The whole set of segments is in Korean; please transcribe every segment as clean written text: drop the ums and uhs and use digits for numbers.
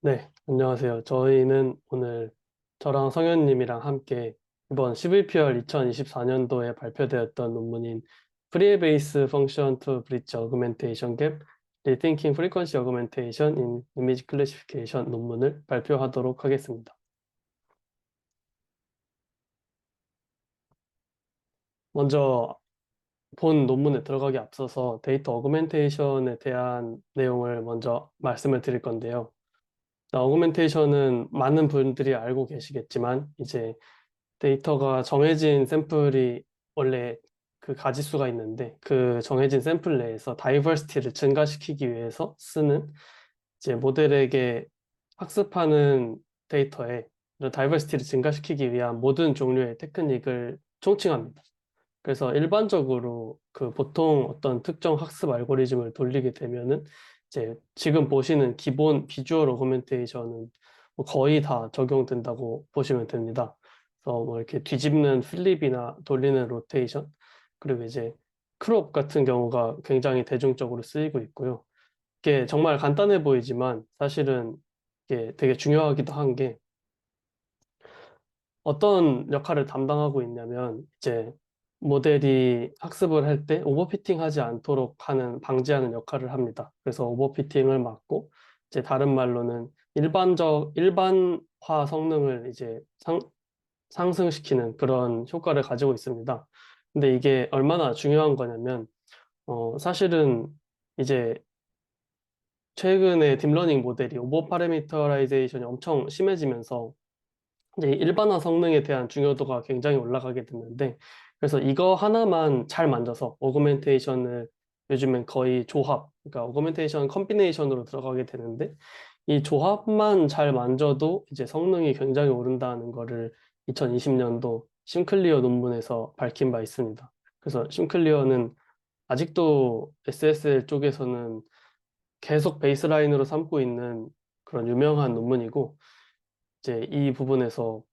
네, 안녕하세요. 저희는 오늘 저랑 성현님이랑 함께 이번 11PR 2024년도에 발표되었던 논문인 Pre-Base Function to Bridge Augmentation Gap, Rethinking Frequency Augmentation in Image Classification 논문을 발표하도록 하겠습니다. 먼저 본 논문에 들어가기 앞서서 데이터 어그멘테이션에 대한 내용을 먼저 말씀을 드릴 건데요. 어그멘테이션은 많은 분들이 알고 계시겠지만 이제 데이터가 정해진 샘플이 원래 그 가지수가 있는데 그 정해진 샘플 내에서 다이버시티를 증가시키기 위해서 쓰는 이제 모델에게 학습하는 데이터에 이런 다이버시티를 증가시키기 위한 모든 종류의 테크닉을 총칭합니다. 그래서 일반적으로 그 보통 어떤 특정 학습 알고리즘을 돌리게 되면은 이제 지금 보시는 기본 비주얼 오그멘테이션은 뭐 거의 다 적용된다고 보시면 됩니다. 그래서 뭐 이렇게 뒤집는 플립이나 돌리는 로테이션, 그리고 이제 크롭 같은 경우가 굉장히 대중적으로 쓰이고 있고요. 이게 정말 간단해 보이지만 사실은 이게 되게 중요하기도 한 게 어떤 역할을 담당하고 있냐면 이제 모델이 학습을 할 때 오버피팅 하지 않도록 하는 방지하는 역할을 합니다. 그래서 오버피팅을 막고 이제 다른 말로는 일반화 성능을 이제 상승시키는 그런 효과를 가지고 있습니다. 근데 이게 얼마나 중요한 거냐면 사실은 이제 최근에 딥러닝 모델이 오버 파라미터라이제이션이 엄청 심해지면서 이제 일반화 성능에 대한 중요도가 굉장히 올라가게 됐는데, 그래서 이거 하나만 잘 만져서 오그멘테이션을 요즘엔 거의 조합, 그러니까 오그멘테이션 컴비네이션으로 들어가게 되는데, 이 조합만 잘 만져도 이제 성능이 굉장히 오른다는 거를 2020년도 심클리어 논문에서 밝힌 바 있습니다. 그래서 심클리어는 아직도 SSL 쪽에서는 계속 베이스라인으로 삼고 있는 그런 유명한 논문이고, 이제 이 부분에서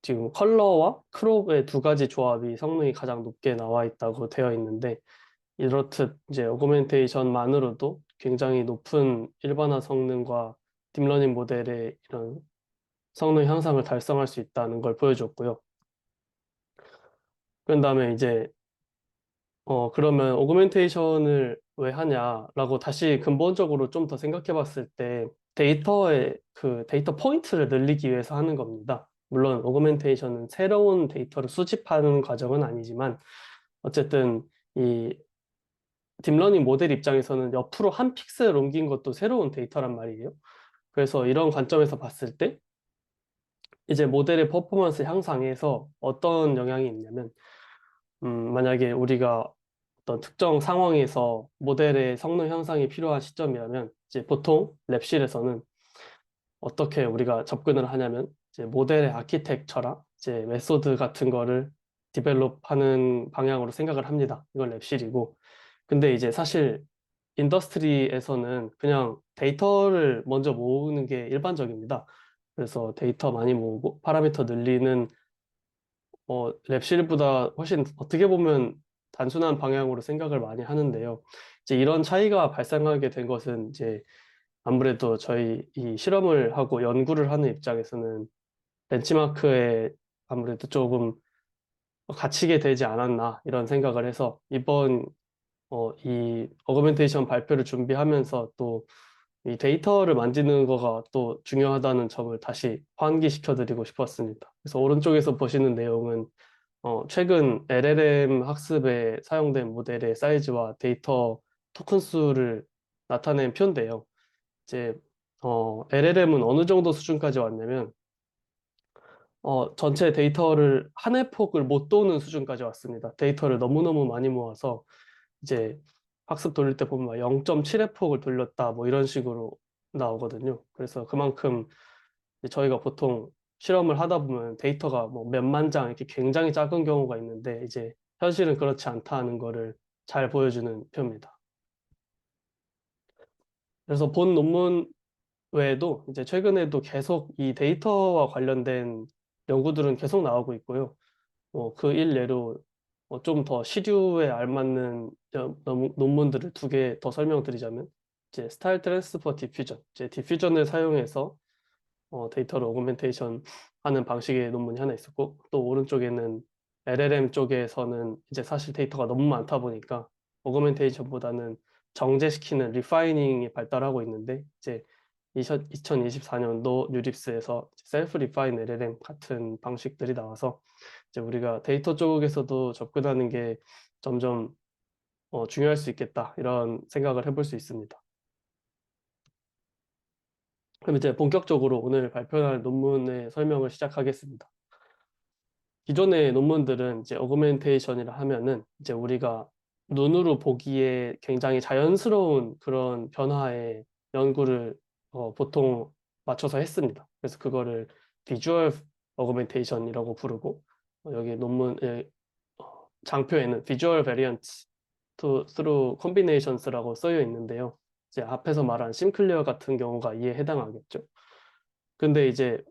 지금 컬러와 크롭의 두 가지 조합이 성능이 가장 높게 나와 있다고 되어 있는데, 이렇듯 이제 오그멘테이션만으로도 굉장히 높은 일반화 성능과 딥러닝 모델의 이런 성능 향상을 달성할 수 있다는 걸 보여줬고요. 그런 다음에 이제 그러면 오그멘테이션을 왜 하냐라고 다시 근본적으로 좀 더 생각해 봤을 때 데이터의 그 데이터 포인트를 늘리기 위해서 하는 겁니다. 물론 오그멘테이션은 새로운 데이터를 수집하는 과정은 아니지만 어쨌든 이 딥러닝 모델 입장에서는 옆으로 한 픽셀 옮긴 것도 새로운 데이터란 말이에요. 그래서 이런 관점에서 봤을 때 이제 모델의 퍼포먼스 향상에서 어떤 영향이 있냐면 만약에 우리가 어떤 특정 상황에서 모델의 성능 향상이 필요한 시점이라면 이제 보통 랩실에서는 어떻게 우리가 접근을 하냐면 이제 모델의 아키텍처랑 이제 메소드 같은 거를 디벨롭하는 방향으로 생각을 합니다. 이건 랩실이고. 근데 이제 사실 인더스트리에서는 그냥 데이터를 먼저 모으는 게 일반적입니다. 그래서 데이터 많이 모으고 파라미터 늘리는 랩실보다 훨씬 어떻게 보면 단순한 방향으로 생각을 많이 하는데요. 이제 이런 차이가 발생하게 된 것은 이제 아무래도 저희 이 실험을 하고 연구를 하는 입장에서는 벤치마크에 아무래도 조금 갇히게 되지 않았나 이런 생각을 해서 이번 이 어그멘테이션 발표를 준비하면서 또 이 데이터를 만지는 거가 또 중요하다는 점을 다시 환기시켜 드리고 싶었습니다. 그래서 오른쪽에서 보시는 내용은 최근 LLM 학습에 사용된 모델의 사이즈와 데이터 토큰 수를 나타낸 표인데요. 이제 LLM은 어느 정도 수준까지 왔냐면 전체 데이터를 한 해 폭을 못 도는 수준까지 왔습니다. 데이터를 너무너무 많이 모아서 이제 학습 돌릴 때 보면 0.7회 폭을 돌렸다 뭐 이런 식으로 나오거든요. 그래서 그만큼 이제 저희가 보통 실험을 하다 보면 데이터가 뭐 몇만 장 이렇게 굉장히 작은 경우가 있는데 이제 현실은 그렇지 않다는 거를 잘 보여주는 표입니다. 그래서 본 논문 외에도 이제 최근에도 계속 이 데이터와 관련된 연구들은 계속 나오고 있고요. 그 일례로 좀 더 시류에 알맞는 논문들을 두 개 더 설명드리자면 이제 스타일 트랜스퍼 디퓨전, 이제 디퓨전을 사용해서 데이터를 오그멘테이션 하는 방식의 논문이 하나 있었고, 또 오른쪽에는 LLM 쪽에서는 이제 사실 데이터가 너무 많다 보니까 오그멘테이션보다는 정제시키는 리파이닝이 발달하고 있는데, 이제 2024년도 뉴립스에서 셀프 리파인 LLM 같은 방식들이 나와서 이제 우리가 데이터 쪽에서도 접근하는 게 점점 중요할 수 있겠다, 이런 생각을 해볼 수 있습니다. 그럼 이제 본격적으로 오늘 발표할 논문의 설명을 시작하겠습니다. 기존의 논문들은 이제 어그멘테이션이라 하면은 이제 우리가 눈으로 보기에 굉장히 자연스러운 그런 변화의 연구를 보통 맞춰서 했습니다. 그래서 그거를 비주얼 어그멘테이션이라고 부르고, 여기 논문의 장표에는 비주얼 베리언트 through combinations라고 쓰여 있는데요. 이제 앞에서 말한 심클리어 같은 경우가 이에 해당하겠죠. 근데 이제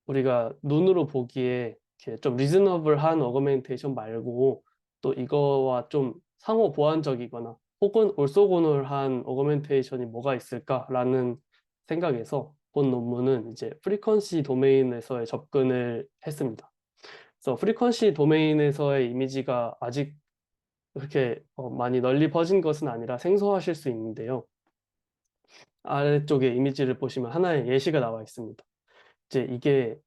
우리가 눈으로 보기에 이렇게 좀 리즈너블한 어그멘테이션 말고, 또 이거와 좀 상호 보완적이거나 혹은 올소고놀한 어그멘테이션이 뭐가 있을까라는 생각에서 본 논문은 이제 프리퀀시 도메인에서의 접근을 했습니다. 그래서 프리퀀시 도메인에서의 이미지가 아직 그렇게 많이 널리 퍼진 것은 아니라 생소하실 수 있는데요. 아래쪽에 이미지를 보시면 하나의 예시가 나와 있습니다. 이제 이게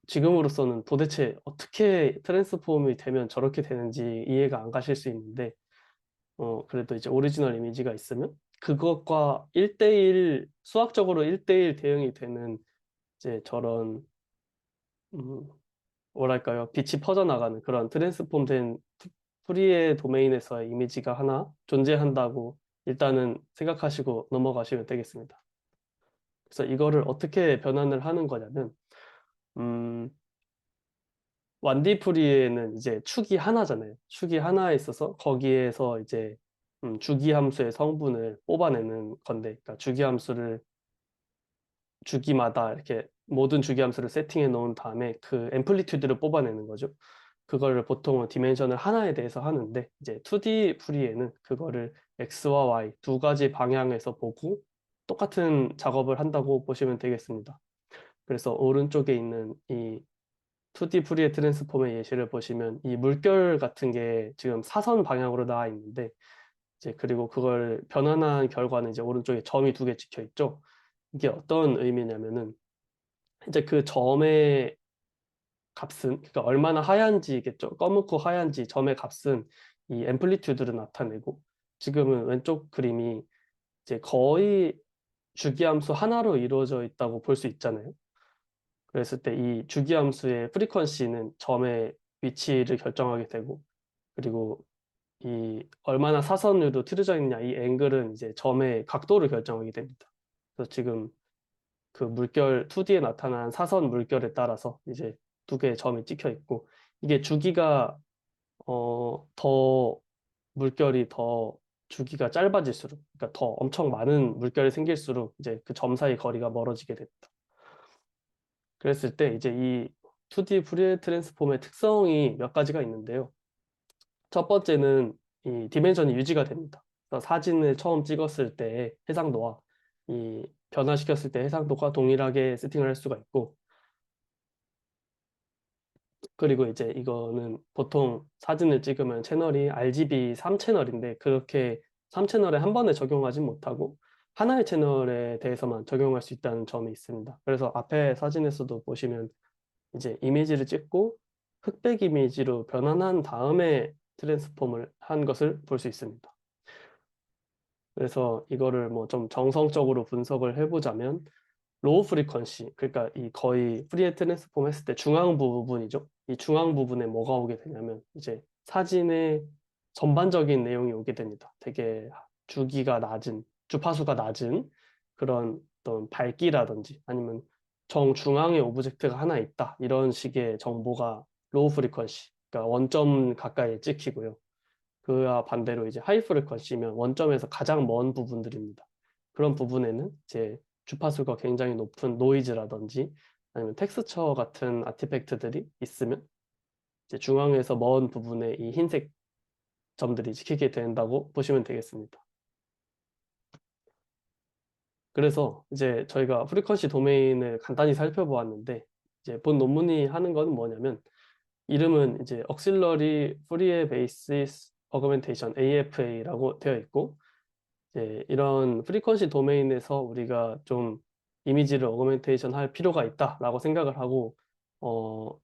지금으로서는 도대체 어떻게 트랜스폼이 되면 저렇게 되는지 이해가 안 가실 수 있는데, 그래도 이제 오리지널 이미지가 있으면 그것과 1대1, 수학적으로 1대1 대응이 되는 이제 저런, 음, 뭐랄까요, 빛이 퍼져나가는 그런 트랜스폼된 프리의 도메인에서의 이미지가 하나 존재한다고 일단은 생각하시고 넘어가시면 되겠습니다. 그래서 이거를 어떻게 변환을 하는 거냐면, 음, 1D 프리에는 이제 축이 하나잖아요. 축이 하나에 있어서 거기에서 이제 주기 함수의 성분을 뽑아내는 건데, 그러니까 주기 함수를 주기마다 이렇게 모든 주기 함수를 세팅해 놓은 다음에 그 앰플리튜드를 뽑아내는 거죠. 그거를 보통은 디멘션을 하나에 대해서 하는데, 이제 2D 프리에는 그거를 X와 Y 두 가지 방향에서 보고 똑같은 작업을 한다고 보시면 되겠습니다. 그래서 오른쪽에 있는 이 2D 프리의 트랜스폼의 예시를 보시면 이 물결 같은 게 지금 사선 방향으로 나와 있는데, 이제 그리고 그걸 변환한 결과는 이제 오른쪽에 점이 두 개 찍혀 있죠. 이게 어떤 의미냐면은 이제 그 점의 값은, 그러니까 얼마나 하얀지겠죠. 검고 하얀지 점의 값은 이 앰플리튜드를 나타내고, 지금은 왼쪽 그림이 이제 거의 주기함수 하나로 이루어져 있다고 볼 수 있잖아요. 그랬을 때 이 주기함수의 프리퀀시는 점의 위치를 결정하게 되고, 그리고 이 얼마나 사선으로 틀어져 있느냐, 이 앵글은 이제 점의 각도를 결정하게 됩니다. 그래서 지금 그 물결 2D에 나타난 사선 물결에 따라서 이제 두 개의 점이 찍혀 있고, 이게 주기가 더 물결이 더 주기가 짧아질수록, 그러니까 더 엄청 많은 물결이 생길수록 이제 그 점 사이 거리가 멀어지게 됩니다. 그랬을 때 이제 이 2D 푸리에 트랜스폼의 특성이 몇 가지가 있는데요. 첫 번째는 이 디멘션이 유지가 됩니다. 그래서 사진을 처음 찍었을 때 해상도와 이 변화시켰을 때 해상도가 동일하게 세팅을 할 수가 있고, 그리고 이제 이거는 보통 사진을 찍으면 채널이 RGB 3채널인데 그렇게 3채널에 한 번에 적용하지 못하고 하나의 채널에 대해서만 적용할 수 있다는 점이 있습니다. 그래서 앞에 사진에서도 보시면 이제 이미지를 찍고 흑백 이미지로 변환한 다음에 트랜스폼을 한 것을 볼 수 있습니다. 그래서 이거를 뭐 좀 정성적으로 분석을 해보자면, 로우 프리퀀시, 그러니까 이 거의 프리에 트랜스폼 했을 때 중앙 부분이죠. 이 중앙 부분에 뭐가 오게 되냐면 이제 사진의 전반적인 내용이 오게 됩니다. 되게 주기가 낮은, 주파수가 낮은 그런 어떤 밝기라든지 아니면 정중앙에 오브젝트가 하나 있다, 이런 식의 정보가 로우 프리퀀시, 그러니까 원점 가까이에 찍히고요. 그와 반대로 이제 하이 프리퀀시면 원점에서 가장 먼 부분들입니다. 그런 부분에는 이제 주파수가 굉장히 높은 노이즈라든지 아니면 텍스처 같은 아티팩트들이 있으면 이제 중앙에서 먼 부분에 이 흰색 점들이 찍히게 된다고 보시면 되겠습니다. 그래서 이제 저희가 프리퀀시 도메인을 간단히 살펴보았는데 이제 본 논문이 하는 건 뭐냐면 이름은 이제 Auxiliary Fourier Basis Augmentation AFA라고 되어 있고 이제 이런 프리퀀시 도메인에서 우리가 좀 이미지를 어그멘테이션 할 필요가 있다라고 생각을 하고 어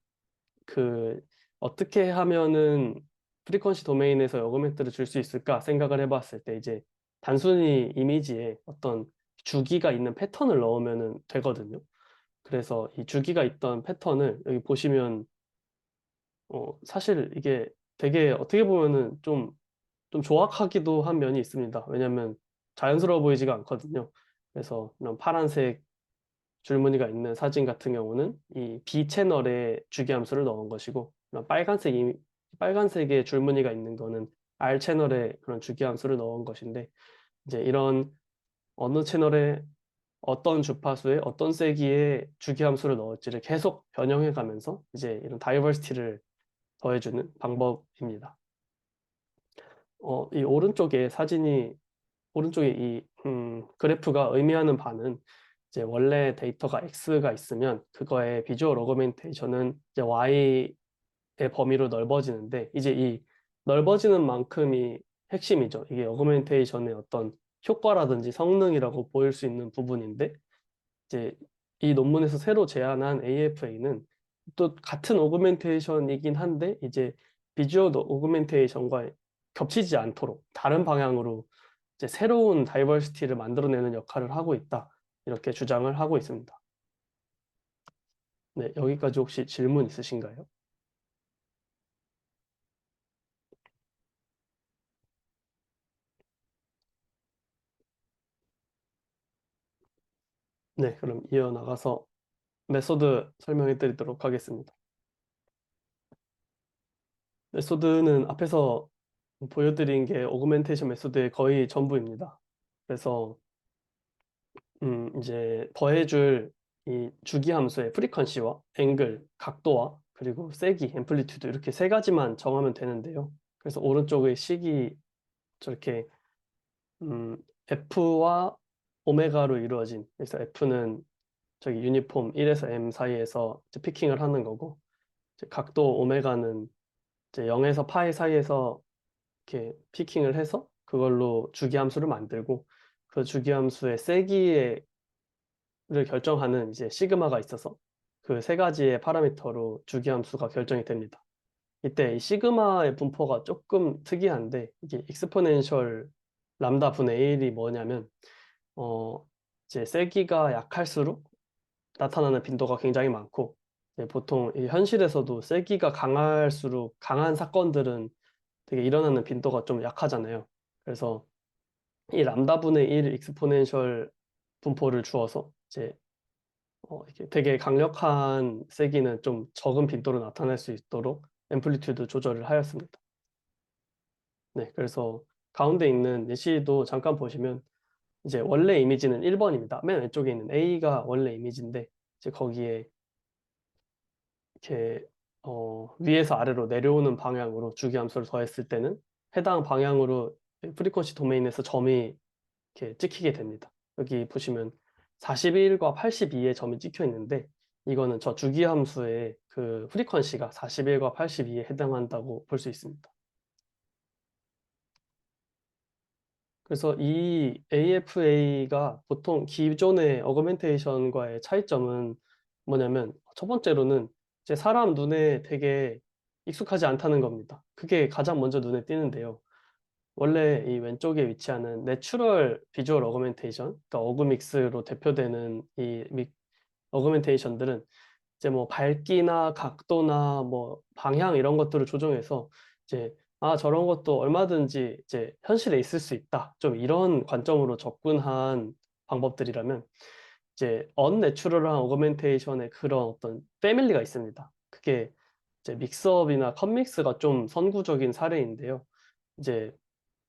그 어떻게 하면은 프리퀀시 도메인에서 어그멘트를 줄 수 있을까 생각을 해봤을 때 이제 단순히 이미지에 어떤 주기가 있는 패턴을 넣으면은 되거든요. 그래서 이 주기가 있던 패턴을 여기 보시면 사실 이게 되게 어떻게 보면은 좀 조악하기도 한 면이 있습니다. 왜냐하면 자연스러워 보이지가 않거든요. 그래서 이런 파란색 줄무늬가 있는 사진 같은 경우는 이 B 채널에 주기함수를 넣은 것이고 이런 빨간색의 줄무늬가 있는 거는 R 채널에 그런 주기함수를 넣은 것인데 이제 이런 어느 채널에 어떤 주파수에 어떤 세기의 주기함수를 넣을지를 계속 변형해 가면서 이제 이런 다이버시티를 더해주는 방법입니다. 이 오른쪽에 사진이 오른쪽에 이 그래프가 의미하는 바는 이제 원래 데이터가 X가 있으면 그거의 비주얼 어그멘테이션은 이제 Y의 범위로 넓어지는데 이제 이 넓어지는 만큼이 핵심이죠. 이게 어그멘테이션의 어떤 효과라든지 성능이라고 보일 수 있는 부분인데 이제 이 논문에서 새로 제안한 AFA는 또 같은 오그멘테이션이긴 한데 이제 비주얼 오그멘테이션과 겹치지 않도록 다른 방향으로 이제 새로운 다이버시티를 만들어내는 역할을 하고 있다. 이렇게 주장을 하고 있습니다. 네, 여기까지 혹시 질문 있으신가요? 네, 그럼 이어나가서 메소드 설명해 드리도록 하겠습니다. 메소드는 앞에서 보여드린 게 오그멘테이션 메소드의 거의 전부입니다. 그래서 이제 더해줄 이 주기함수의 프리퀀시와 앵글, 각도와 그리고 세기, 앰플리튜드 이렇게 세 가지만 정하면 되는데요. 그래서 오른쪽의 식이 저렇게 F와 오메가로 이루어진 그래서 F는 저기 유니폼 1에서 M 사이에서 이제 피킹을 하는 거고 이제 각도 오메가는 이제 0에서 파이 사이에서 이렇게 피킹을 해서 그걸로 주기함수를 만들고 그 주기함수의 세기를 결정하는 이제 시그마가 있어서 그 세 가지의 파라미터로 주기함수가 결정이 됩니다. 이때 이 시그마의 분포가 조금 특이한데 이게 익스포넨셜 람다 분의 1이 뭐냐면 어 이제 세기가 약할수록 나타나는 빈도가 굉장히 많고 보통 이 현실에서도 세기가 강할수록 강한 사건들은 되게 일어나는 빈도가 좀 약하잖아요. 그래서 이 람다분의 1 익스포넨셜 분포를 주어서 이제 이렇게 되게 강력한 세기는 좀 적은 빈도로 나타날 수 있도록 앰플리튜드 조절을 하였습니다. 네, 그래서 가운데 있는 예시도 잠깐 보시면 이제 원래 이미지는 1번입니다. 맨 왼쪽에 있는 A가 원래 이미지인데 이제 거기에 이렇게 위에서 아래로 내려오는 방향으로 주기함수를 더했을 때는 해당 방향으로 프리퀀시 도메인에서 점이 이렇게 찍히게 됩니다. 여기 보시면 41과 82의 점이 찍혀 있는데 이거는 저 주기함수의 그 프리퀀시가 41과 82에 해당한다고 볼 수 있습니다. 그래서 이 AFA가 보통 기존의 어그멘테이션과의 차이점은 뭐냐면 첫 번째로는 이제 사람 눈에 되게 익숙하지 않다는 겁니다. 그게 가장 먼저 눈에 띄는데요. 원래 이 왼쪽에 위치하는 내추럴 비주얼 어그멘테이션, 그러니까 어그믹스로 대표되는 이 어그멘테이션들은 이제 뭐 밝기나 각도나 뭐 방향 이런 것들을 조정해서 이제 저런 것도 얼마든지 이제 현실에 있을 수 있다. 좀 이런 관점으로 접근한 방법들이라면 이제 언내추럴한 어그멘테이션의 그런 어떤 패밀리가 있습니다. 그게 이제 믹스업이나 컷믹스가 좀 선구적인 사례인데요. 이제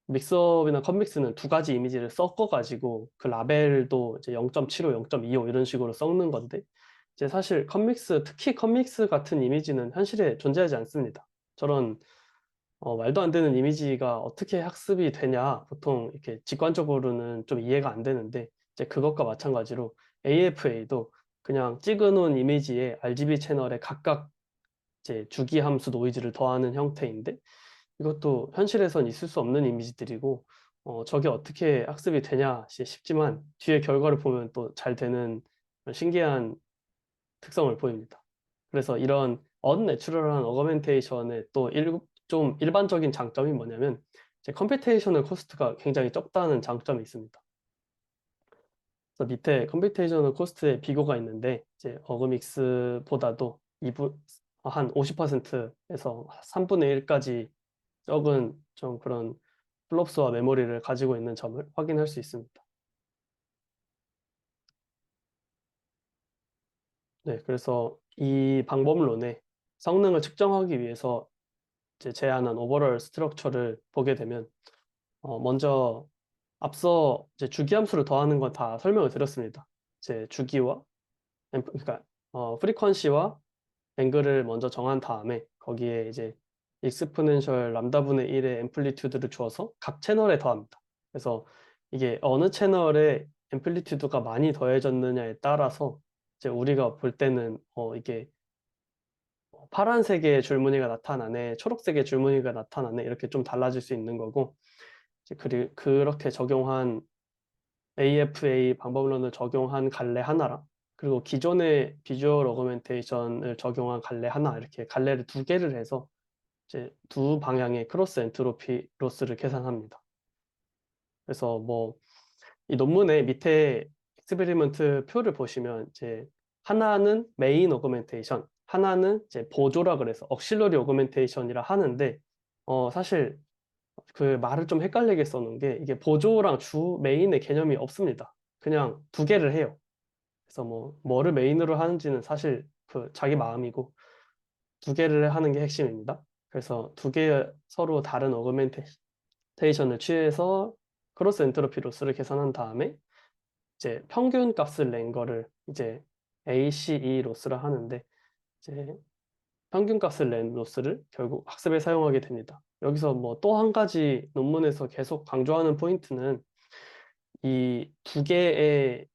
믹스업이나 컷믹스는 두 가지 이미지를 섞어가지고 그 라벨도 이제 0.75, 0.25 이런 식으로 섞는 건데 이제 사실 컷믹스, 특히 컷믹스 같은 이미지는 현실에 존재하지 않습니다. 저런 말도 안 되는 이미지가 어떻게 학습이 되냐 보통 이렇게 직관적으로는 좀 이해가 안 되는데 이제 그것과 마찬가지로 AFA도 그냥 찍어놓은 이미지에 RGB 채널에 각각 이제 주기 함수 노이즈를 더하는 형태인데 이것도 현실에선 있을 수 없는 이미지들이고 저게 어떻게 학습이 되냐 싶지만 뒤에 결과를 보면 또 잘 되는 신기한 특성을 보입니다. 그래서 이런 언내추럴한 어거멘테이션의 또 좀 일반적인 장점이 뭐냐면 이제 컴퓨테이셔널 코스트가 굉장히 적다는 장점이 있습니다. 그래서 밑에 컴퓨테이셔널 코스트의 비교가 있는데 이제 어그믹스보다도 한 50%에서 3분의 1까지 적은 좀 그런 플롭스와 메모리를 가지고 있는 점을 확인할 수 있습니다. 네, 그래서 이 방법론의 성능을 측정하기 위해서 이제 제안한 오버럴 스트럭처를 보게 되면 먼저 앞서 이제 주기함수를 더하는 건 다 설명을 드렸습니다. 이제 주기와 그러니까 프리퀀시와 앵글을 먼저 정한 다음에 거기에 이제 익스포넨셜 람다분의 1의 앰플리튜드를 주어서 각 채널에 더합니다. 그래서 이게 어느 채널에 앰플리튜드가 많이 더해졌느냐에 따라서 이제 우리가 볼 때는 이게 파란색의 줄무늬가 나타나네, 초록색의 줄무늬가 나타나네 이렇게 좀 달라질 수 있는 거고 이제 그렇게 적용한 AFA 방법론을 적용한 갈래 하나랑 그리고 기존의 비주얼 어그멘테이션을 적용한 갈래 하나 이렇게 갈래를 두 개를 해서 이제 두 방향의 크로스 엔트로피 로스를 계산합니다. 그래서 뭐 이 논문의 밑에 익스페리먼트 표를 보시면 이제 하나는 메인 어그멘테이션, 하나는 이제 보조라 그래서 억실러리 어그멘테이션이라 하는데 사실 그 말을 좀 헷갈리게 써놓은 게 이게 보조랑 주 메인의 개념이 없습니다. 그냥 두 개를 해요. 그래서 뭐를 메인으로 하는지는 사실 그 자기 마음이고 두 개를 하는 게 핵심입니다. 그래서 두 개의 서로 다른 어그멘테이션을 취해서 크로스 엔트로피 로스를 계산한 다음에 이제 평균 값을 낸 거를 이제 ACE 로스라 하는데 이제 평균 값을 낸 로스를 결국 학습에 사용하게 됩니다. 여기서 뭐 또 한 가지 논문에서 계속 강조하는 포인트는 이 두 개의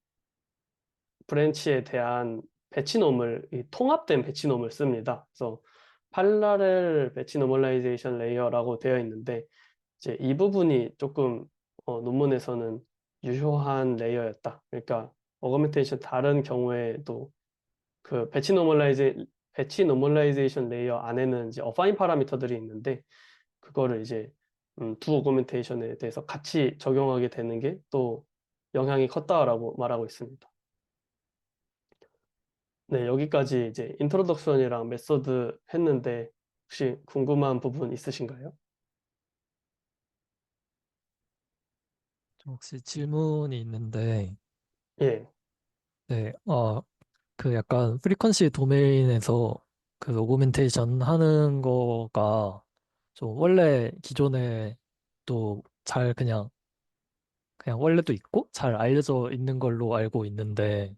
브랜치에 대한 배치놈을 통합된 배치놈을 씁니다. 그래서 팔라렐 배치 노멀라이제이션 레이어라고 되어 있는데 이제 이 부분이 조금 논문에서는 유효한 레이어였다. 그러니까 어거멘테이션 다른 경우에도 그 배치 노멀라이제이션 레이어 안에는 이제 어파인 파라미터들이 있는데 그거를 이제 두 어거멘테이션에 대해서 같이 적용하게 되는 게 또 영향이 컸다라고 말하고 있습니다. 네, 여기까지 이제 인트로덕션이랑 메소드 했는데 혹시 궁금한 부분 있으신가요? 저 혹시 질문이 있는데, 예. 네, 그 약간 프리퀀시 도메인에서 그 오그멘테이션 하는 거가 좀 원래 기존에 또 잘 그냥 원래도 있고 잘 알려져 있는 걸로 알고 있는데,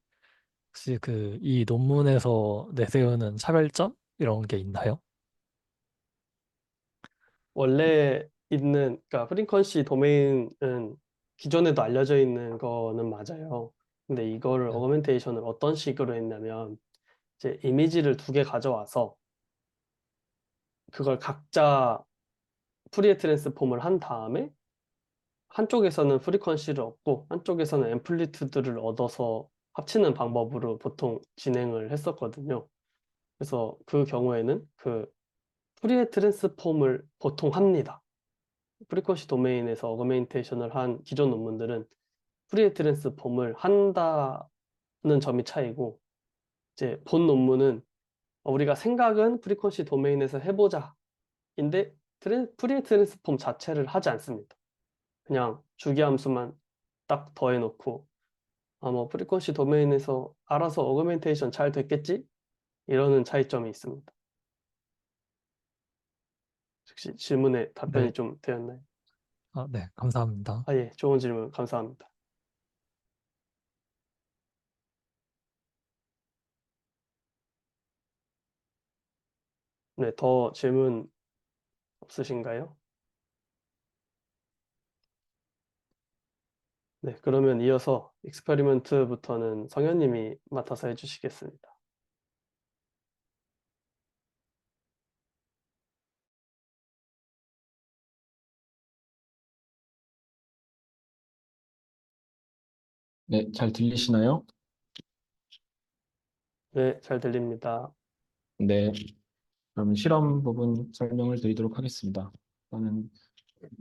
혹시 그 이 논문에서 내세우는 차별점 이런 게 있나요? 원래 있는, 그러니까 프리퀀시 도메인은 기존에도 알려져 있는 거는 맞아요. 근데 이거를 네. 어거멘테이션을 어떤 식으로 했냐면 이제 이미지를 두 개 가져와서 그걸 각자 푸리에 트랜스폼을 한 다음에 한쪽에서는 프리퀀시를 얻고 한쪽에서는 앰플리튜드를 얻어서 합치는 방법으로 보통 진행을 했었거든요. 그래서 그 경우에는 그 푸리에 트랜스폼을 보통 합니다. 프리퀀시 도메인에서 어그멘테이션을 한 기존 논문들은 푸리에 트랜스폼을 한다는 점이 차이고 이제 본 논문은 우리가 생각은 프리퀀시 도메인에서 해보자 인데 푸리에 트랜스폼 자체를 하지 않습니다. 그냥 주기함수만 딱 더해놓고 뭐 프리퀀시 도메인에서 알아서 어그멘테이션 잘 됐겠지? 이러는 차이점이 있습니다. 혹시 질문에 답변이 네. 좀 되었나요? 네, 감사합니다. 아, 예, 좋은 질문 감사합니다. 네, 더 질문 없으신가요? 네, 그러면 이어서 익스페리먼트부터는 성현님이 맡아서 해주시겠습니다. 네, 잘 들리시나요? 네, 잘 들립니다. 네, 그러면 실험 부분 설명을 드리도록 하겠습니다. 저는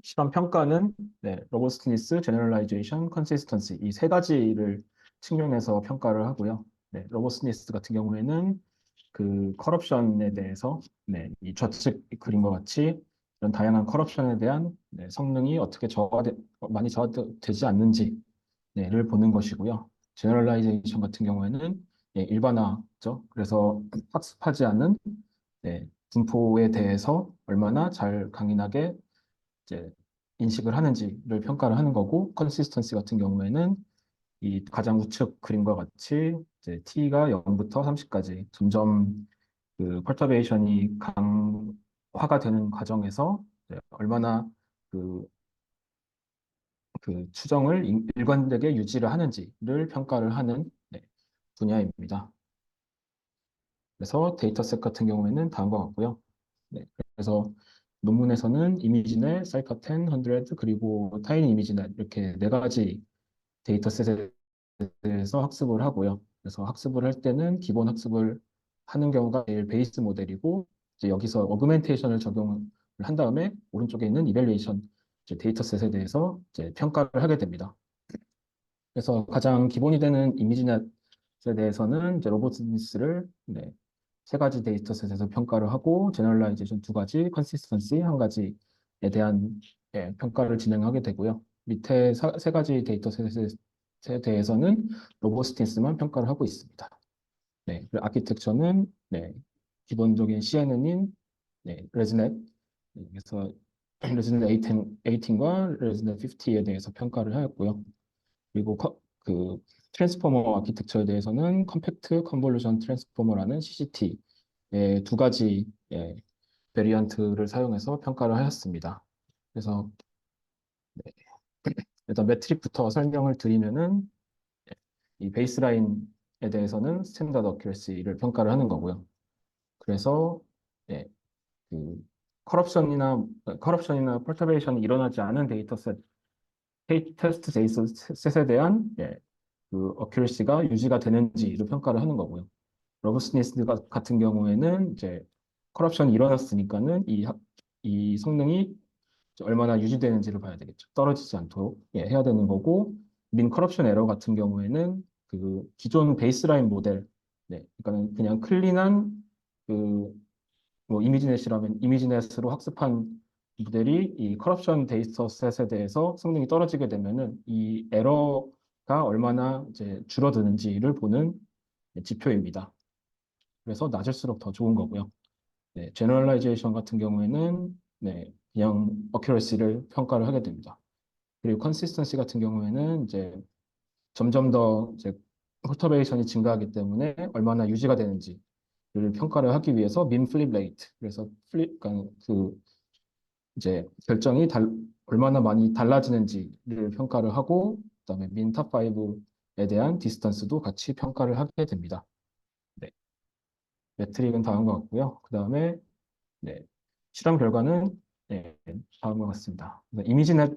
실험 평가는 네, 로버스티니스, 제너럴라이제이션, 컨시스턴시 이 세 가지를 측면에서 평가를 하고요. 네, 로버스티니스 같은 경우에는 그 커럽션에 대해서 이 좌측 그림과 같이 이런 다양한 커럽션에 대한 성능이 어떻게 많이 저하되지 않는지 를 보는 것이고요. 제너럴라이제이션 같은 경우에는 일반화죠. 그래서 학습하지 않은 분포에 대해서 얼마나 잘 강인하게 이제 인식을 하는지를 평가를 하는 거고, 컨시스턴시 같은 경우에는 이 가장 우측 그림과 같이 이제 t가 0부터 30까지 점점 그 퍼터베이션이 강화가 되는 과정에서 얼마나 그 추정을 일관되게 유지를 하는지를 평가를 하는 분야입니다. 그래서 데이터셋 같은 경우에는 다음과 같고요. 그래서 논문에서는 이미지넷, 사이카텐, 100 그리고 타이니 이미지넷 이렇게 네 가지 데이터셋에 대해서 학습을 하고요. 그래서 학습을 할 때는 기본 학습을 하는 경우가 제일 베이스 모델이고 이제 여기서 어그멘테이션을 적용을 한 다음에 오른쪽에 있는 이밸류에이션 데이터셋에 대해서 이제 평가를 하게 됩니다. 그래서 가장 기본이 되는 이미지넷에 대해서는 이제 로보티니스를 세 가지 데이터셋에서 평가를 하고 제너럴라이제이션 두 가지, 컨시스턴시 한 가지에 대한 평가를 진행하게 되고요. 밑에 세 가지 데이터셋에 대해서는 로보스티니스만 평가를 하고 있습니다. 그리고 아키텍처는 기본적인 CNN인 레즈넷 그래서 레즈넷 18과 레즈넷 50에 대해서 평가를 하였고요. 그리고 그 트랜스포머 아키텍처에 대해서는 컴팩트 컨볼루션 트랜스포머라는 CCT의 두 가지 베리언트를 사용해서 평가를 하였습니다. 그래서 일단 매트릭부터 설명을 드리면은 이 베이스라인에 대해서는 스탠다드 어큐러시를 평가를 하는 거고요. 그래서 예, 그 커럽션이나 퍼터베이션이 일어나지 않은 데이터셋 테스트 데이터셋에 대한 그 어큐러시가 유지가 되는지를 평가를 하는 거고요. 러브스니스 같은 경우에는 이제 커럽션이 일어났으니까는 이 성능이 얼마나 유지되는지를 봐야 되겠죠. 떨어지지 않도록 해야 되는 거고, 민 커럽션 에러 같은 경우에는 그 기존 베이스라인 모델, 그러니까 그냥 클린한 그 뭐 이미지넷이라면 이미지넷으로 학습한 모델이 이 커럽션 데이터셋에 대해서 성능이 떨어지게 되면은 이 에러가 얼마나 이제 줄어드는지를 보는 지표입니다. 그래서 낮을수록 더 좋은 거고요. 제너럴라이제이션 같은 경우에는 그냥 어큐러시를 평가를 하게 됩니다. 그리고 컨시스턴시 같은 경우에는 이제 점점 더 이제 퍼터베이션이 증가하기 때문에 얼마나 유지가 되는지를 평가를 하기 위해서 민 플립 레이트 그래서 그러니까 그 이제 결정이 얼마나 많이 달라지는지를 평가를 하고 그다음에 민 탑 5에 대한 디스턴스도 같이 평가를 하게 됩니다. 매트릭은 다음과 같고요. 그다음에 네, 실험 결과는 다음과 같습니다. 이미지넷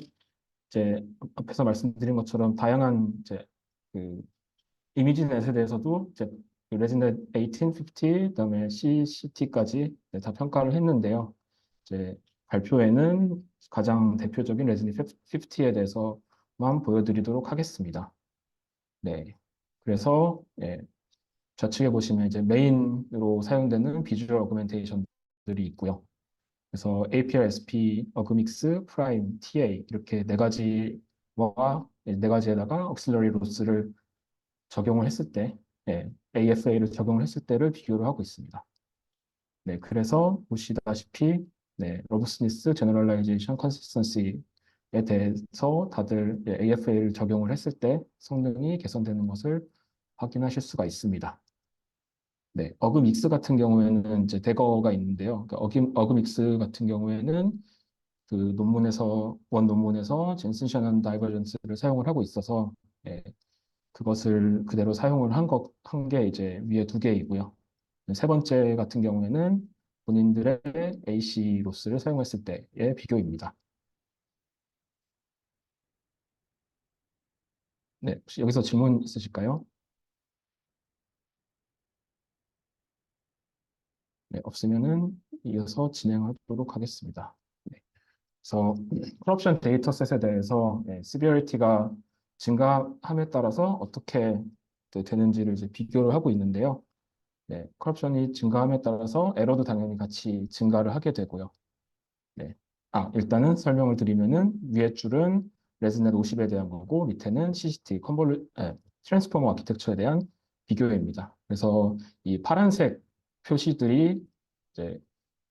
이제 앞에서 말씀드린 것처럼 다양한 이제 그 이미지넷에 대해서도 이제 레지넷 18, 50, 그다음에 CCT까지 다 평가를 했는데요. 이제 발표에는 가장 대표적인 레지넷 50에 대해서만 보여드리도록 하겠습니다. 그래서 좌측에 보시면 이제 메인으로 사용되는 비주얼 어그멘테이션들이 있고요. 그래서 APR, SP, 어그믹스, 프라임, TA 이렇게 네 가지에다가 억실러리 로스를 적용을 했을 때, AFA를 적용을 했을 때를 비교를 하고 있습니다. 그래서 보시다시피, 로브스니스, 제너럴라이제이션, 컨시스턴시에 대해서 다들 AFA를 적용을 했을 때 성능이 개선되는 것을 확인하실 수가 있습니다. 어그믹스 같은 경우에는 이제 대거가 있는데요. 그러니까 어그믹스 같은 경우에는 그 원 논문에서 젠슨 샤넌 다이버전스를 사용을 하고 있어서 예, 그것을 그대로 사용을 한 게 이제 위에 두 개이고요. 세 번째 같은 경우에는 본인들의 AC 로스를 사용했을 때의 비교입니다. 네, 혹시 여기서 질문 있으실까요? 네, 없으면은 이어서 진행하도록 하겠습니다. 네, 그래서 corruption 데이터셋에 대해서 severity가 증가함에 따라서 어떻게 되는지를 이제 비교를 하고 있는데요. 네, corruption이 증가함에 따라서 에러도 당연히 같이 증가를 하게 되고요. 네. 일단은 설명을 드리면은 위에 줄은 레즈넷 50에 대한 거고 밑에는 CCT 트랜스포머 아키텍처에 대한 비교입니다. 그래서 이 파란색 표시들이 이제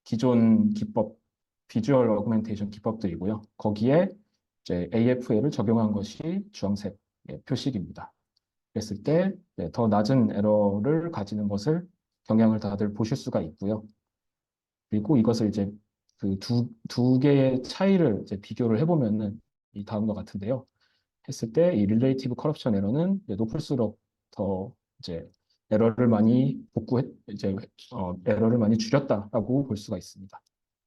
기존 기법 비주얼 어그멘테이션 기법들이고요. 거기에 이제 AFA를 적용한 것이 주황색 표식입니다. 그랬을 때 더 낮은 에러를 가지는 것을 경향을 다들 보실 수가 있고요. 그리고 이것을 이제 그 두 개의 차이를 이제 비교를 해보면은 이 다음과 같은데요. 했을 때 이 릴레이티브 커럽션 에러는 이제 높을수록 더 이제 에러를 많이 에러를 많이 줄였다라고 볼 수가 있습니다.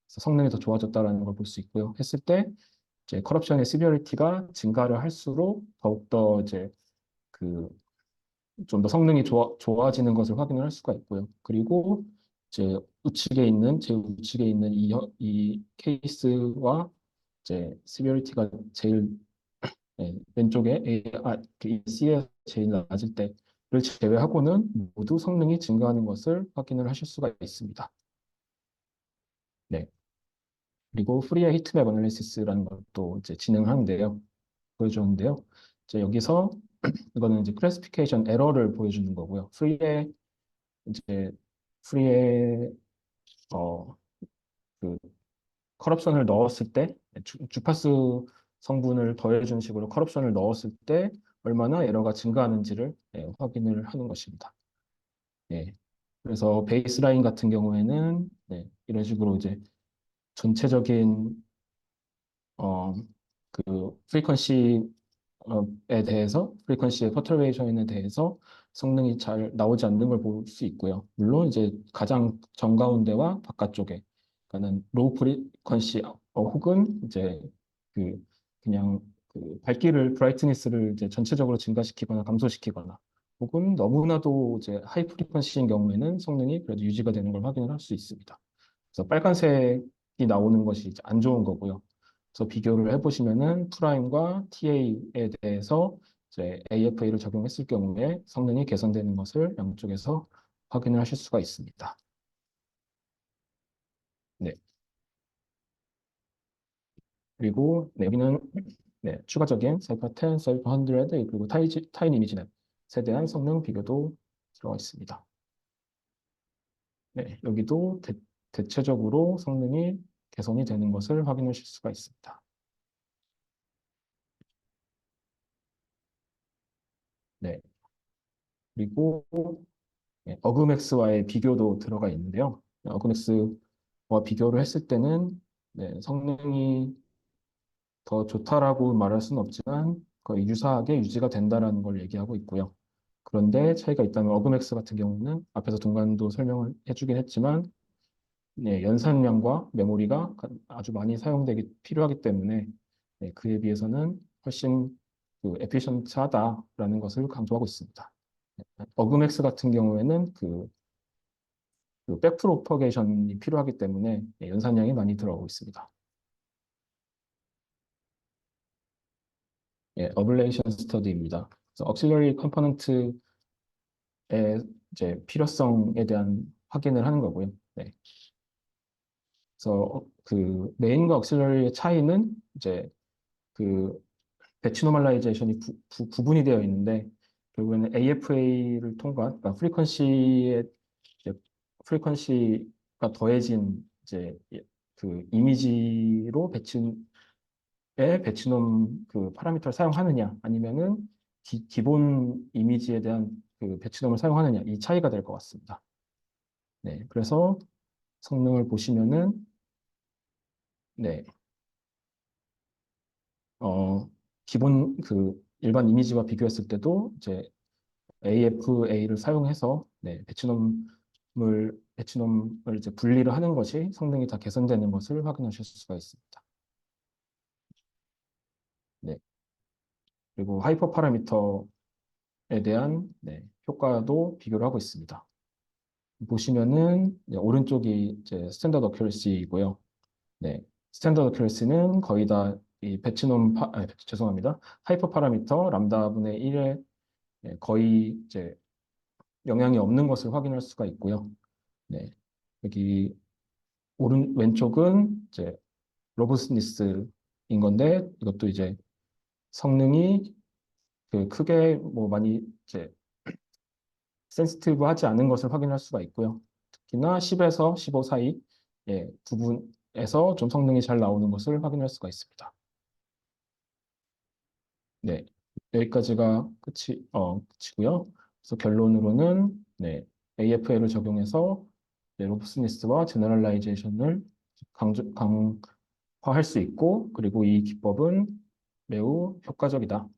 그래서 성능이 더 좋아졌다라는 걸 볼 수 있고요. 했을 때 이제 커럽션의 시비어리티가 증가를 할수록 더욱더 이제 그 좀 더 성능이 좋아지는 것을 확인을 할 수가 있고요. 그리고 이제 제일 우측에 있는 이 케이스와 이제 시비어리티가 제일 왼쪽에 C에 제일 낮을 때를 제외하고는 모두 성능이 증가하는 것을 확인을 하실 수가 있습니다. 네. 그리고 프리의 히트맵 어널리시스라는 것도 이제 진행하는데요. 보여주는데요. 이제 여기서 이거는 이제 클래시피케이션 에러를 보여주는 거고요. 이제 프리에 어, 그 커럽션을 넣었을 때 주파수 성분을 더해준 식으로 커럽션을 넣었을 때 얼마나 에러가 증가하는지를 확인을 하는 것입니다. 예. 그래서 베이스라인 같은 경우에는 이런 식으로 이제 전체적인 어, 프리퀀시의 퍼터베이션에 대해서 성능이 잘 나오지 않는 걸 볼 수 있고요. 물론 이제 가장 정가운데와 바깥쪽에, 그러니까는 로우 프리퀀시 혹은 이제 그 그냥 브라이트니스를 이제 전체적으로 증가시키거나 감소시키거나 혹은 너무나도 이제 하이 프리퀀시인 경우에는 성능이 그래도 유지가 되는 걸 확인을 할 수 있습니다. 그래서 빨간색이 나오는 것이 이제 안 좋은 거고요. 그래서 비교를 해보시면은 프라임과 TA에 대해서 이제 AFA를 적용했을 경우에 성능이 개선되는 것을 양쪽에서 확인을 하실 수가 있습니다. 네. 그리고 여기는 추가적인 사이퍼 10, 사이퍼 100, 그리고 타인 이미지넷에 대한 성능 비교도 들어가 있습니다. 네, 여기도 대체적으로 성능이 개선이 되는 것을 확인하실 수가 있습니다. 네, 그리고 어그맥스와의 비교도 들어가 있는데요. 어그맥스와 비교를 했을 때는 성능이 더 좋다라고 말할 수는 없지만 거의 유사하게 유지가 된다라는 걸 얘기하고 있고요. 그런데 차이가 있다면 어그맥스 같은 경우는 앞에서 동관도 설명을 해주긴 했지만 연산량과 메모리가 아주 많이 필요하기 때문에 그에 비해서는 훨씬 에피션트하다라는 것을 강조하고 있습니다. 어그맥스 같은 경우에는 백프로퍼게이션이 필요하기 때문에 연산량이 많이 들어가고 있습니다. 어블레이션 스터디입니다. 그래서 억실러리 컴포넌트의 이제 필요성에 대한 확인을 하는 거고요. 네. 그래서 메인과 억실러리의 차이는 이제 그 배치 노멀라이제이션이 구분이 되어 있는데 결국에는 AFA를 통과한 그러니까 프리퀀시가 더해진 이제 이미지로 배치놈 파라미터를 사용하느냐 아니면은 기본 이미지에 대한 배치놈을 사용하느냐 이 차이가 될 것 같습니다. 네, 그래서 성능을 보시면은 네, 기본 그 일반 이미지와 비교했을 때도 이제 AFA를 사용해서 배치놈을 이제 분리를 하는 것이 성능이 다 개선되는 것을 확인하실 수가 있습니다. 네. 그리고 하이퍼 파라미터에 대한 효과도 비교를 하고 있습니다. 보시면은 오른쪽이 이제 스탠다드 어큐러시이고요. 스탠다드 어큐러시는 거의 다 이 죄송합니다. 하이퍼 파라미터 람다분의 1에 거의 이제 영향이 없는 것을 확인할 수가 있고요. 여기 왼쪽은 이제 로버스니스인 건데 이것도 이제 성능이 그 크게 뭐 많이 이제 센시티브하지 않은 것을 확인할 수가 있고요. 특히나 10에서 15 사이 부분에서 좀 성능이 잘 나오는 것을 확인할 수가 있습니다. 네, 여기까지가 끝이고요. 그래서 결론으로는 AFL을 적용해서 로브스니스와 제너럴라이제이션을 강화할 수 있고, 그리고 이 기법은 매우 효과적이고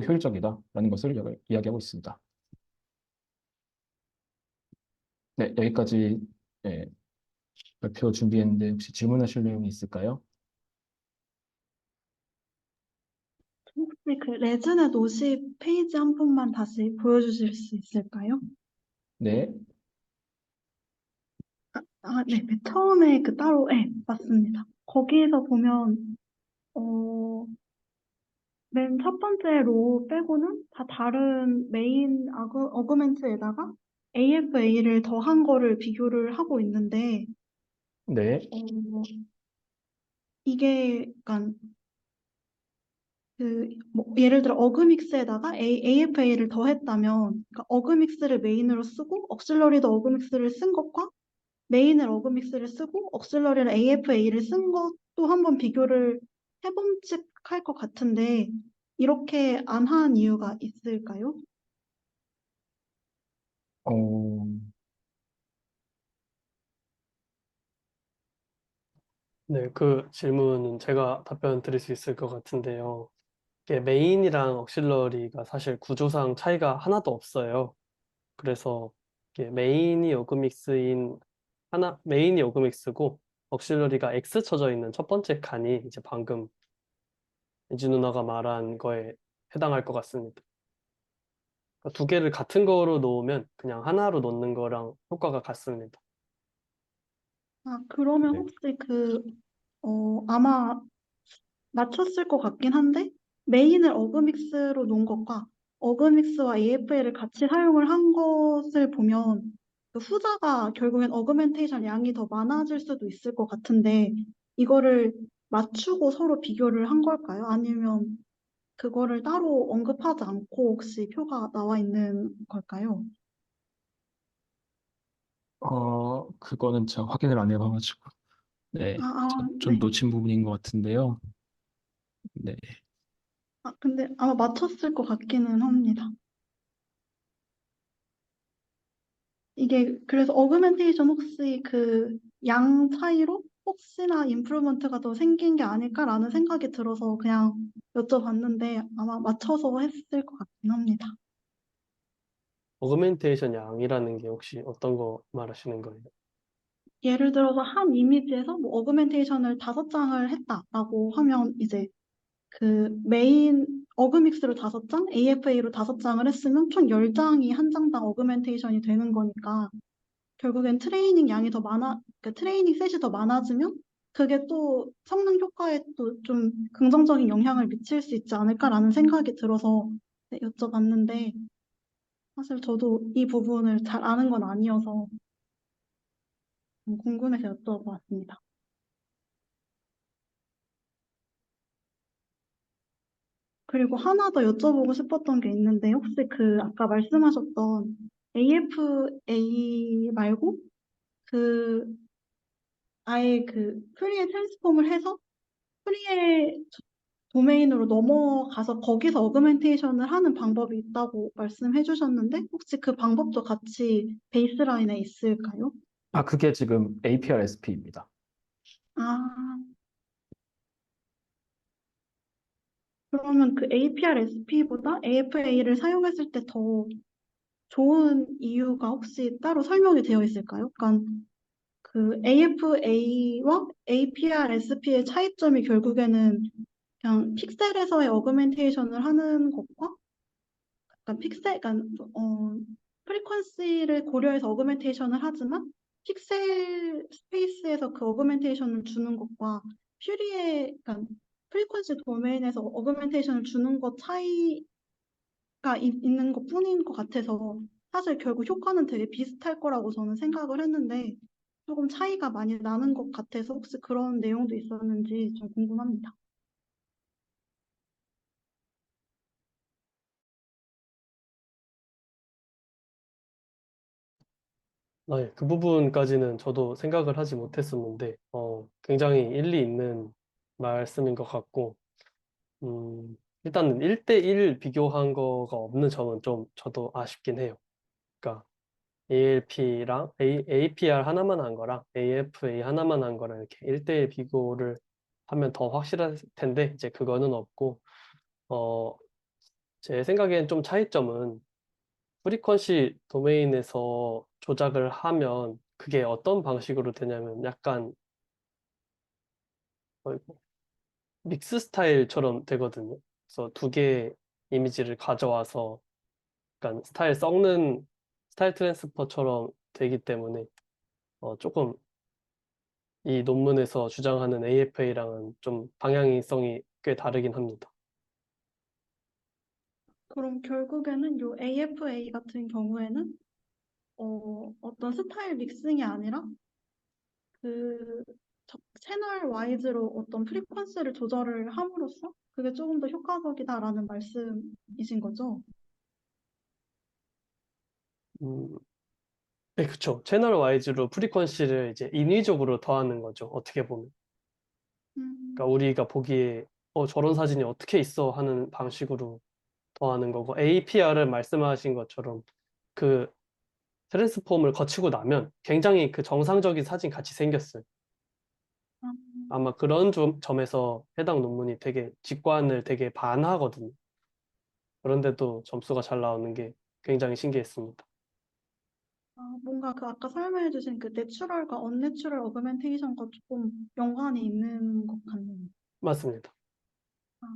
효율적이다라는 것을 이야기하고 있습니다. 네, 여기까지 발표 준비했는데 혹시 질문하실 내용이 있을까요? 혹시 그 레즈넷 50 페이지 한 번만 다시 보여주실 수 있을까요? 네, 네, 처음에 그 따로, 네, 맞습니다. 거기에서 보면, 맨 첫 번째 로 빼고는 다 다른 메인 어그멘트에다가 AFA를 더한 거를 비교를 하고 있는데, 네, 이게, 약간, 뭐 예를 들어 어그믹스에다가 AFA를 더했다면, 그러니까 어그믹스를 메인으로 쓰고, 억실러리도 어그믹스를 쓴 것과 메인을 어그믹스를 쓰고 억실러리를 AFA를 쓴 것도 한번 비교를 해봄직할 것 같은데 이렇게 안 한 이유가 있을까요? 어, 네, 그 질문은 제가 답변 드릴 수 있을 것 같은데요. 이게 메인이랑 억실러리가 사실 구조상 차이가 하나도 없어요. 그래서 이게 메인이 오그믹스고 억실러리가 X 쳐져 있는 첫 번째 칸이 이제 방금 엔지 누나가 말한 거에 해당할 것 같습니다. 그러니까 두 개를 같은 거로 놓으면 그냥 하나로 놓는 거랑 효과가 같습니다. 그러면 네. 혹시 아마 맞췄을 것 같긴 한데 메인을 어그믹스로 놓은 것과 어그믹스와 AFA를 같이 사용을 한 것을 보면 그 후자가 결국엔 어그멘테이션 양이 더 많아질 수도 있을 것 같은데 이거를 맞추고 서로 비교를 한 걸까요? 아니면 그거를 따로 언급하지 않고 혹시 표가 나와 있는 걸까요? 그거는 제가 확인을 안 해봐가지고 좀 네. 놓친 부분인 것 같은데요. 네. 근데 아마 맞췄을 것 같기는 합니다. 이게 그래서 어그멘테이션 혹시 그 양 차이로 혹시나 임프루먼트가 더 생긴 게 아닐까라는 생각이 들어서 그냥 여쭤봤는데 아마 맞춰서 했을 것 같긴 합니다. 어그멘테이션 양이라는 게 혹시 어떤 거 말하시는 거예요? 예를 들어서 한 이미지에서 뭐 어그멘테이션을 5장을 했다라고 하면 이제 그 메인 어그믹스로 5장, AFA로 5장을 했으면 총 10장이 한 장당 어그멘테이션이 되는 거니까 결국엔 트레이닝 양이 더 그러니까 트레이닝 셋이 더 많아지면 그게 또 성능 효과에 또 좀 긍정적인 영향을 미칠 수 있지 않을까라는 생각이 들어서 여쭤봤는데 사실 저도 이 부분을 잘 아는 건 아니어서 궁금해서 여쭤봤습니다. 그리고 하나 더 여쭤보고 싶었던 게 있는데 혹시 그 아까 말씀하셨던 AFA 말고 그 아예 그 프리에 트랜스폼을 해서 프리에 도메인으로 넘어가서 거기서 어그멘테이션을 하는 방법이 있다고 말씀해 주셨는데 혹시 그 방법도 같이 베이스라인에 있을까요? 그게 지금 APR-SP입니다. 아, 그러면 그 APR-SP보다 AFA를 사용했을 때 더 좋은 이유가 혹시 따로 설명이 되어 있을까요? 그러니까 그 AFA와 APR-SP의 차이점이 결국에는 그냥 픽셀에서의 어그멘테이션을 하는 것과 그러니까 프리퀀시를 고려해서 어그멘테이션을 하지만 픽셀 스페이스에서 그 어그멘테이션을 주는 것과 그러니까 프리퀀시 도메인에서 어그멘테이션을 주는 것 차이가 있는 것 뿐인 것 같아서 사실 결국 효과는 되게 비슷할 거라고 저는 생각을 했는데 조금 차이가 많이 나는 것 같아서 혹시 그런 내용도 있었는지 좀 궁금합니다. 네, 그 부분까지는 저도 생각을 하지 못했었는데, 굉장히 일리 있는 말씀인 것 같고, 일단은 1대1 비교한 거가 없는 점은 좀 저도 아쉽긴 해요. 그러니까 ALP랑 APR 하나만 한 거랑 AFA 하나만 한 거랑 이렇게 1대1 비교를 하면 더 확실할 텐데, 이제 그거는 없고, 어, 제 생각엔 좀 차이점은 프리퀀시 도메인에서 조작을 하면 그게 어떤 방식으로 되냐면 약간 뭐 믹스 스타일처럼 되거든요. 그래서 두 개의 이미지를 가져와서 약간 스타일 트랜스퍼처럼 되기 때문에 조금 이 논문에서 주장하는 AFA랑은 좀 방향성이 꽤 다르긴 합니다. 그럼 결국에는 요 AFA 같은 경우에는 어떤 스타일 믹싱이 아니라 그 채널 와이즈로 어떤 프리퀀시를 조절을 함으로써 그게 조금 더 효과적이다라는 말씀이신 거죠? 음, 네, 그쵸. 채널 와이즈로 프리퀀시를 이제 인위적으로 더하는 거죠. 어떻게 보면. 음, 그러니까 우리가 보기에 저런 사진이 어떻게 있어 하는 방식으로 더하는 거고 APR은 말씀하신 것처럼 그 트랜스폼을 거치고 나면 굉장히 그 정상적인 사진 같이 생겼어요. 음. 아마 그런 점에서 해당 논문이 되게 직관을 되게 반하거든요. 그런데도 점수가 잘 나오는 게 굉장히 신기했습니다. 뭔가 그 아까 설명해주신 그 내추럴과 언내추럴 어그멘테이션과 조금 연관이 있는 것 같네요. 맞습니다. 아,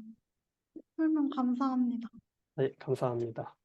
설명 감사합니다. 네, 감사합니다.